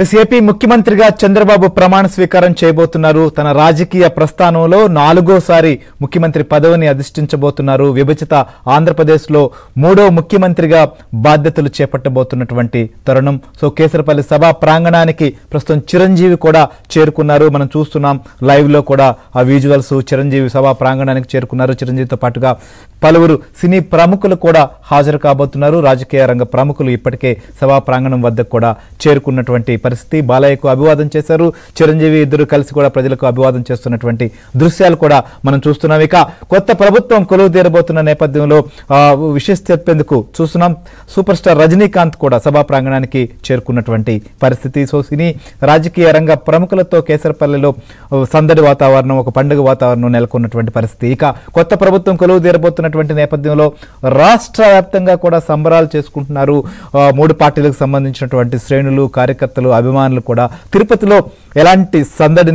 AP ముఖ్యమంత్రిగా చంద్రబాబు ప్రమాణ స్వీకారం చేయబోతున్నారు. తన రాజకీయ ప్రస్థానంలో 4గోసారి ముఖ్యమంత్రి పదవిని అధిష్ఠించబోతున్నారు. విభజిత ఆంధ్రప్రదేశ్లో 3వ ముఖ్యమంత్రిగా బాధ్యతలు చేపట్టబోతున్నటువంటి తరుణం. సో కేసరపల్లి సభా ప్రాంగణానికి ప్రస్తుతం చిరంజీవి కూడా చేరుకున్నారు. మనం చూస్తున్నాం లైవ్ లో కూడా ఆ విజువల్స్. చిరంజీవి సభా ప్రాంగణానికి చేరుకున్నారు. చిరంజీవితో పాటుగా పలువురు సినీ ప్రముఖులు కూడా హాజరు కాబోతున్నారు. రాజకీయ రంగ ప్రముఖులు ఇప్పటికే సభా ప్రాంగణం వద్ద కూడా చేరుకున్నటువంటి పరిస్థితి. బాలయ్యకు అభివాదం చేశారు. చిరంజీవి ఇద్దరు కలిసి కూడా ప్రజలకు అభివాదం చేస్తున్నటువంటి దృశ్యాలు కూడా మనం చూస్తున్నాం. ఇక కొత్త ప్రభుత్వం కొలువు తీరబోతున్న నేపథ్యంలో విషయం చెప్పేందుకు చూస్తున్నాం. సూపర్ స్టార్ రజనీకాంత్ కూడా సభా ప్రాంగణానికి చేరుకున్నటువంటి పరిస్థితి. సో సినీ రాజకీయ రంగ ప్రముఖులతో కేసరపల్లిలో సందడి వాతావరణం, ఒక పండుగ వాతావరణం నెలకొన్నటువంటి పరిస్థితి. ఇక కొత్త ప్రభుత్వం కొలువు తీరబోతున్నటువంటి నేపథ్యంలో రాష్ట్ర వ్యాప్తంగా కూడా సంబరాలు చేసుకుంటున్నారు. 3 పార్టీలకు సంబంధించినటువంటి శ్రేణులు, కార్యకర్తలు, అభిమానులు కూడా తిరుపతిలో ఎలాంటి సందడి